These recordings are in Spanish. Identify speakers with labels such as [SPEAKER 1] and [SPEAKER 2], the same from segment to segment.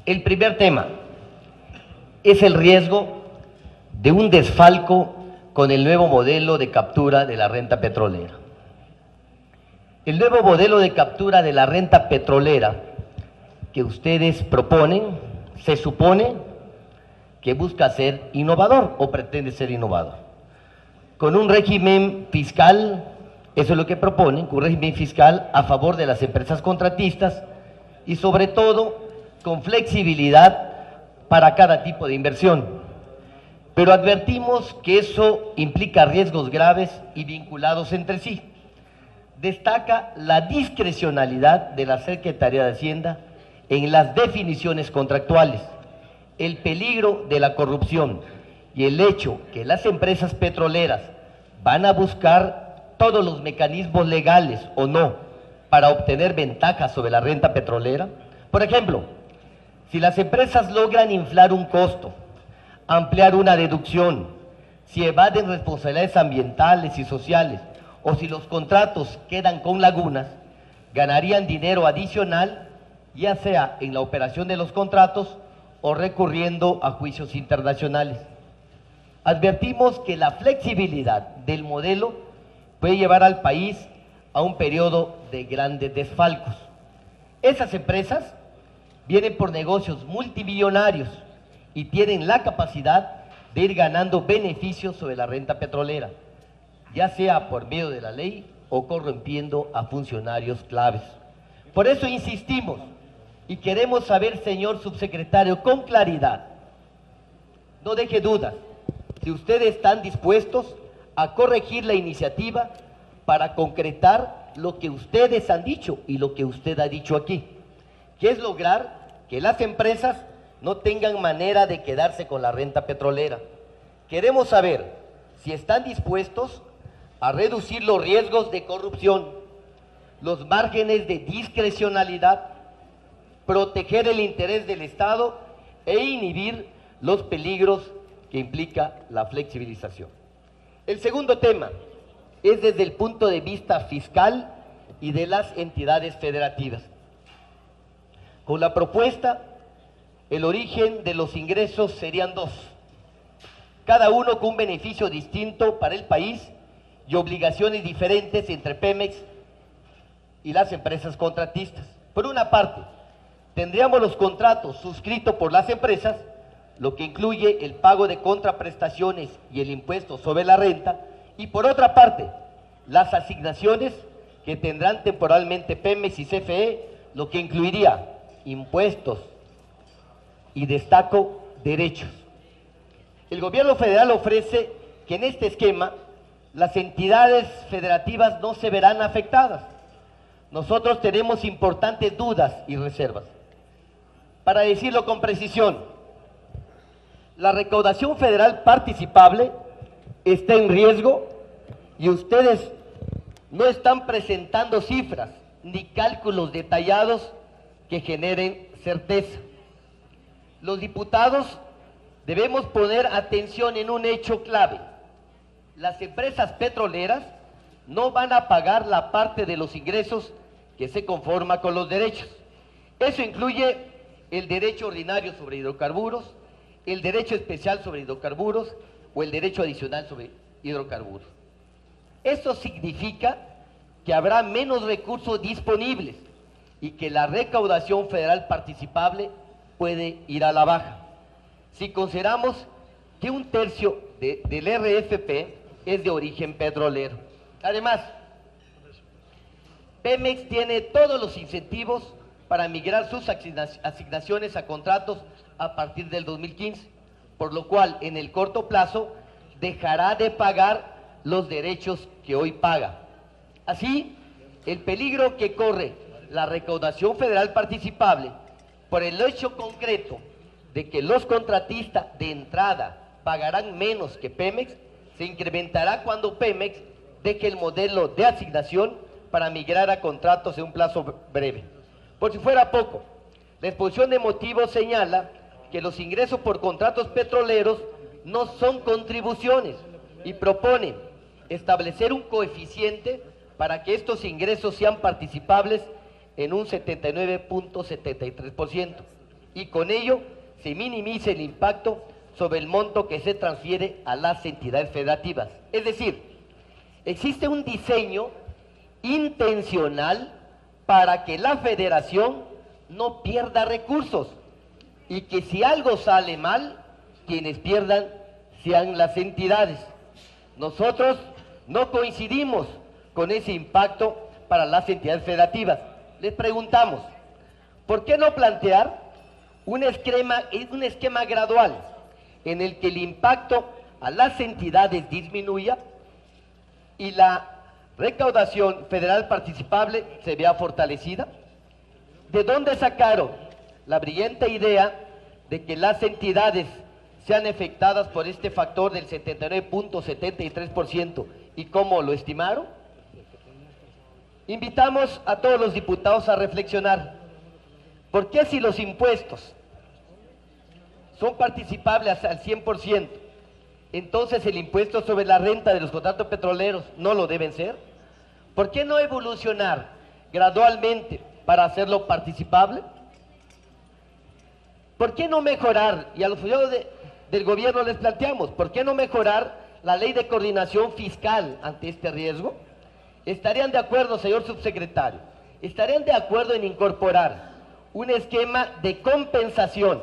[SPEAKER 1] El primer tema es el riesgo de un desfalco con el nuevo modelo de captura de la renta petrolera. El nuevo modelo de captura de la renta petrolera que ustedes proponen se supone que busca ser innovador o pretende ser innovador. Con un régimen fiscal, eso es lo que proponen, un régimen fiscal a favor de las empresas contratistas y sobre todo con flexibilidad para cada tipo de inversión. Pero advertimos que eso implica riesgos graves y vinculados entre sí. Destaca la discrecionalidad de la Secretaría de Hacienda en las definiciones contractuales, el peligro de la corrupción y el hecho que las empresas petroleras van a buscar todos los mecanismos legales o no para obtener ventajas sobre la renta petrolera. Por ejemplo, si las empresas logran inflar un costo, ampliar una deducción, si evaden responsabilidades ambientales y sociales, o si los contratos quedan con lagunas, ganarían dinero adicional, ya sea en la operación de los contratos o recurriendo a juicios internacionales. Advertimos que la flexibilidad del modelo puede llevar al país a un periodo de grandes desfalcos. Esas empresas vienen por negocios multimillonarios y tienen la capacidad de ir ganando beneficios sobre la renta petrolera, ya sea por medio de la ley o corrompiendo a funcionarios claves. Por eso insistimos y queremos saber, señor subsecretario, con claridad, no deje dudas, si ustedes están dispuestos a corregir la iniciativa para concretar lo que ustedes han dicho y lo que usted ha dicho aquí, que es lograr que las empresas no tengan manera de quedarse con la renta petrolera. Queremos saber si están dispuestos a reducir los riesgos de corrupción, los márgenes de discrecionalidad, proteger el interés del Estado e inhibir los peligros que implica la flexibilización. El segundo tema es desde el punto de vista fiscal y de las entidades federativas. Con la propuesta, el origen de los ingresos serían dos, cada uno con un beneficio distinto para el país y obligaciones diferentes entre Pemex y las empresas contratistas. Por una parte, tendríamos los contratos suscritos por las empresas, lo que incluye el pago de contraprestaciones y el impuesto sobre la renta, y por otra parte, las asignaciones que tendrán temporalmente Pemex y CFE, lo que incluiría impuestos y destaco derechos. El gobierno federal ofrece que en este esquema las entidades federativas no se verán afectadas. Nosotros tenemos importantes dudas y reservas. Para decirlo con precisión, la recaudación federal participable está en riesgo y ustedes no están presentando cifras ni cálculos detallados que generen certeza. Los diputados debemos poner atención en un hecho clave. Las empresas petroleras no van a pagar la parte de los ingresos que se conforma con los derechos. Eso incluye el derecho ordinario sobre hidrocarburos, el derecho especial sobre hidrocarburos o el derecho adicional sobre hidrocarburos. Eso significa que habrá menos recursos disponibles y que la recaudación federal participable puede ir a la baja. Si consideramos que un tercio del RFP es de origen petrolero. Además, Pemex tiene todos los incentivos para migrar sus asignaciones a contratos a partir del 2015, por lo cual en el corto plazo dejará de pagar los derechos que hoy paga. Así, el peligro que corre la recaudación federal participable por el hecho concreto de que los contratistas de entrada pagarán menos que Pemex, se incrementará cuando Pemex deje el modelo de asignación para migrar a contratos en un plazo breve. Por si fuera poco, la exposición de motivos señala que los ingresos por contratos petroleros no son contribuciones y propone establecer un coeficiente para que estos ingresos sean participables en un 79.73%. y con ello se minimice el impacto sobre el monto que se transfiere a las entidades federativas. Es decir, existe un diseño intencional para que la federación no pierda recursos y que si algo sale mal, quienes pierdan sean las entidades. Nosotros no coincidimos con ese impacto para las entidades federativas. Les preguntamos, ¿por qué no plantear un esquema gradual en el que el impacto a las entidades disminuya y la recaudación federal participable se vea fortalecida? ¿De dónde sacaron la brillante idea de que las entidades sean afectadas por este factor del 79.73% y cómo lo estimaron? Invitamos a todos los diputados a reflexionar. ¿Por qué si los impuestos son participables al 100%, entonces el impuesto sobre la renta de los contratos petroleros no lo deben ser? ¿Por qué no evolucionar gradualmente para hacerlo participable? ¿Por qué no mejorar, y a los funcionarios del gobierno les planteamos, ¿por qué no mejorar la ley de coordinación fiscal ante este riesgo? ¿Estarían de acuerdo, señor subsecretario? ¿Estarían de acuerdo en incorporar un esquema de compensación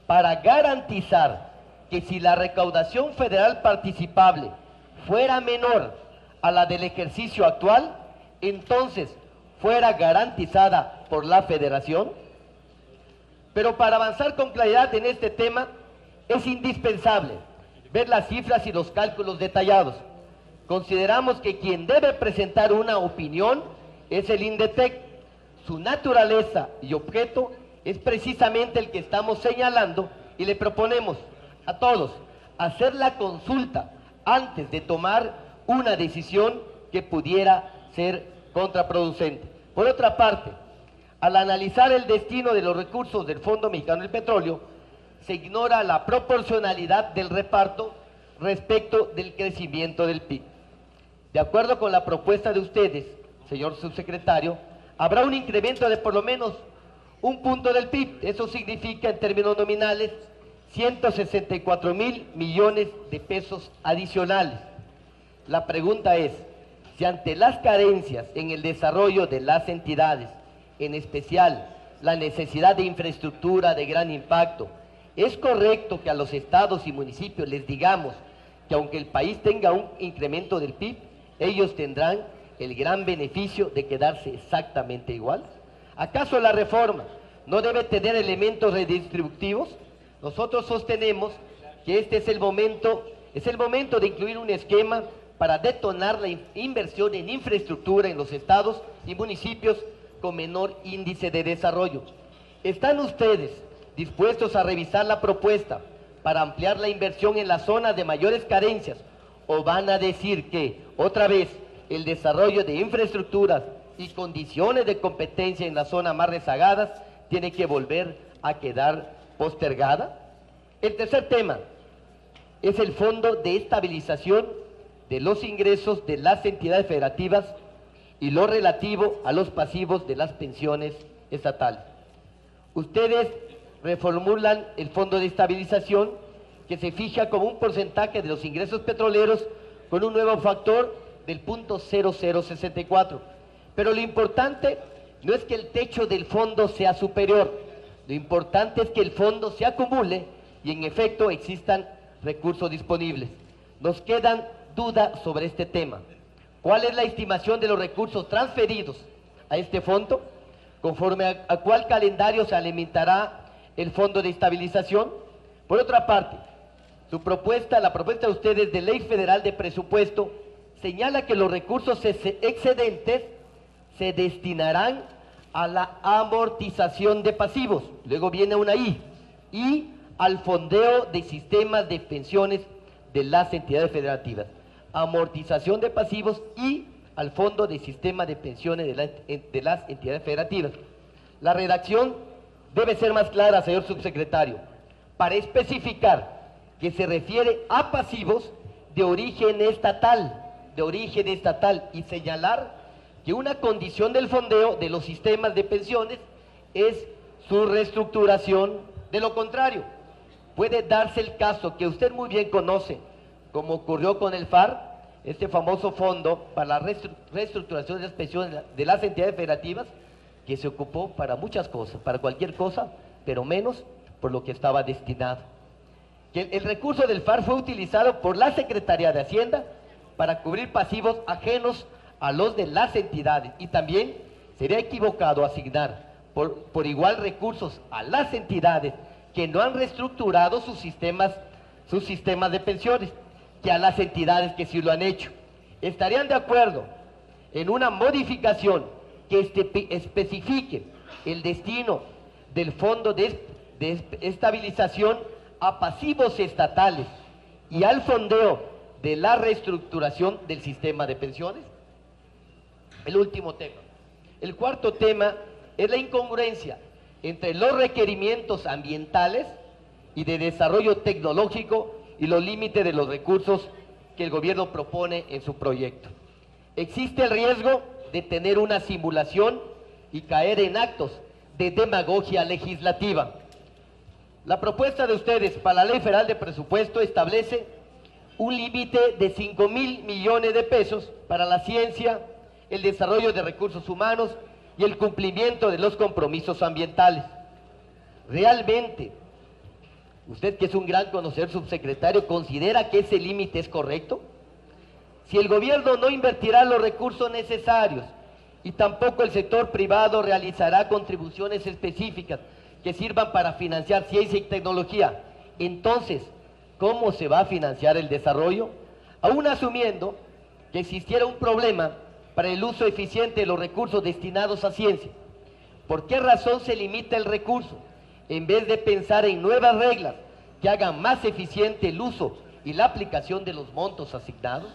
[SPEAKER 1] para garantizar que si la recaudación federal participable fuera menor a la del ejercicio actual, entonces fuera garantizada por la federación? Pero para avanzar con claridad en este tema, es indispensable ver las cifras y los cálculos detallados. Consideramos que quien debe presentar una opinión es el INDETEC. Su naturaleza y objeto es precisamente el que estamos señalando y le proponemos a todos hacer la consulta antes de tomar una decisión que pudiera ser contraproducente. Por otra parte, al analizar el destino de los recursos del Fondo Mexicano del Petróleo, se ignora la proporcionalidad del reparto respecto del crecimiento del PIB. De acuerdo con la propuesta de ustedes, señor subsecretario, habrá un incremento de por lo menos un punto del PIB. Eso significa en términos nominales 164,000 millones de pesos adicionales. La pregunta es, si ante las carencias en el desarrollo de las entidades, en especial la necesidad de infraestructura de gran impacto, ¿es correcto que a los estados y municipios les digamos que aunque el país tenga un incremento del PIB, ellos tendrán el gran beneficio de quedarse exactamente igual? ¿Acaso la reforma no debe tener elementos redistributivos? Nosotros sostenemos que este es el momento de incluir un esquema para detonar la inversión en infraestructura en los estados y municipios con menor índice de desarrollo. ¿Están ustedes dispuestos a revisar la propuesta para ampliar la inversión en las zonas de mayores carencias? ¿O van a decir que, otra vez, el desarrollo de infraestructuras y condiciones de competencia en las zonas más rezagadas tiene que volver a quedar postergada? El tercer tema es el Fondo de Estabilización de los Ingresos de las entidades federativas y lo relativo a los pasivos de las pensiones estatales. Ustedes reformulan el Fondo de Estabilización que se fija como un porcentaje de los ingresos petroleros con un nuevo factor del punto 0064. Pero lo importante no es que el techo del fondo sea superior, lo importante es que el fondo se acumule y en efecto existan recursos disponibles. Nos quedan dudas sobre este tema. ¿Cuál es la estimación de los recursos transferidos a este fondo? ¿Conforme a cuál calendario se alimentará el Fondo de Estabilización? Por otra parte, la propuesta de ustedes de Ley Federal de Presupuesto señala que los recursos excedentes se destinarán a la amortización de pasivos, luego viene una I, y al fondeo de sistemas de pensiones de las entidades federativas. Amortización de pasivos y al fondo de sistema de pensiones de las entidades federativas. La redacción debe ser más clara, señor subsecretario, para especificar que se refiere a pasivos de origen estatal, y señalar que una condición del fondeo de los sistemas de pensiones es su reestructuración. De lo contrario, puede darse el caso que usted muy bien conoce, como ocurrió con el FAR, este famoso fondo para la reestructuración de las pensiones de las entidades federativas, que se ocupó para muchas cosas, para cualquier cosa, pero menos por lo que estaba destinado. Que el recurso del FAR fue utilizado por la Secretaría de Hacienda para cubrir pasivos ajenos a los de las entidades, y también sería equivocado asignar por igual recursos a las entidades que no han reestructurado sus sistemas de pensiones, que a las entidades que sí lo han hecho. ¿Estarían de acuerdo en una modificación que especifique el destino del fondo de estabilización a pasivos estatales y al fondeo de la reestructuración del sistema de pensiones? El último tema. El cuarto tema es la incongruencia entre los requerimientos ambientales y de desarrollo tecnológico y los límites de los recursos que el gobierno propone en su proyecto. Existe el riesgo de tener una simulación y caer en actos de demagogia legislativa. La propuesta de ustedes para la Ley Federal de Presupuesto establece un límite de 5,000 millones de pesos para la ciencia, el desarrollo de recursos humanos y el cumplimiento de los compromisos ambientales. ¿Realmente usted, que es un gran conocedor, subsecretario, considera que ese límite es correcto? Si el gobierno no invertirá los recursos necesarios y tampoco el sector privado realizará contribuciones específicas que sirvan para financiar ciencia y tecnología, entonces, ¿cómo se va a financiar el desarrollo? Aún asumiendo que existiera un problema para el uso eficiente de los recursos destinados a ciencia, ¿por qué razón se limita el recurso en vez de pensar en nuevas reglas que hagan más eficiente el uso y la aplicación de los montos asignados?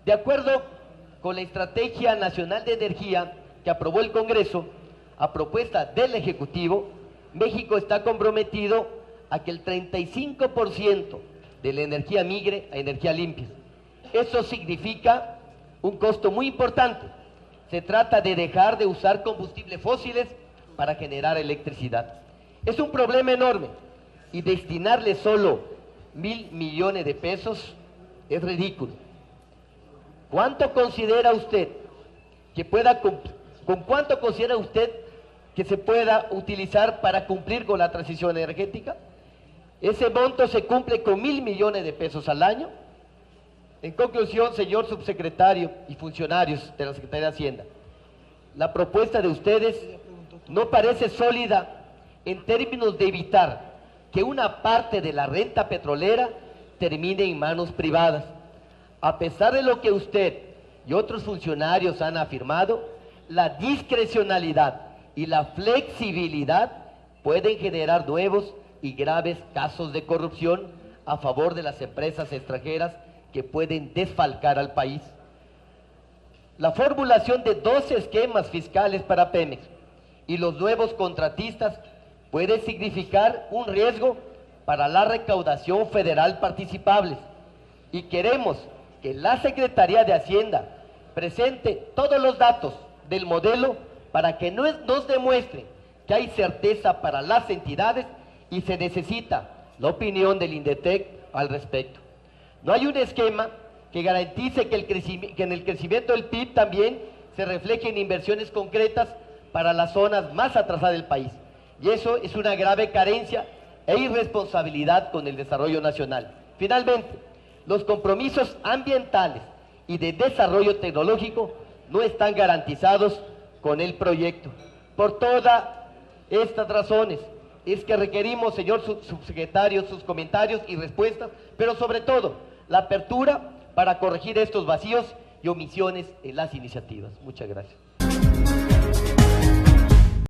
[SPEAKER 1] De acuerdo con la Estrategia Nacional de Energía que aprobó el Congreso, a propuesta del Ejecutivo, México está comprometido a que el 35% de la energía migre a energía limpia. Eso significa un costo muy importante. Se trata de dejar de usar combustibles fósiles para generar electricidad. Es un problema enorme y destinarle solo 1,000 millones de pesos es ridículo. ¿Cuánto considera usted que con cuánto considera usted que se pueda utilizar para cumplir con la transición energética? Ese monto se cumple con 1,000 millones de pesos al año. En conclusión, señor subsecretario y funcionarios de la Secretaría de Hacienda, la propuesta de ustedes no parece sólida en términos de evitar que una parte de la renta petrolera termine en manos privadas. A pesar de lo que usted y otros funcionarios han afirmado, la discrecionalidad y la flexibilidad pueden generar nuevos y graves casos de corrupción a favor de las empresas extranjeras que pueden desfalcar al país. La formulación de 12 esquemas fiscales para Pemex y los nuevos contratistas puede significar un riesgo para la recaudación federal participables, y queremos que la Secretaría de Hacienda presente todos los datos del modelo para que nos demuestre que hay certeza para las entidades y se necesita la opinión del INDETEC al respecto. No hay un esquema que garantice que en el crecimiento del PIB también se reflejen inversiones concretas para las zonas más atrasadas del país. Y eso es una grave carencia e irresponsabilidad con el desarrollo nacional. Finalmente, los compromisos ambientales y de desarrollo tecnológico no están garantizados con el proyecto. Por todas estas razones es que requerimos, señor subsecretario, sus comentarios y respuestas, pero sobre todo la apertura para corregir estos vacíos y omisiones en las iniciativas. Muchas gracias.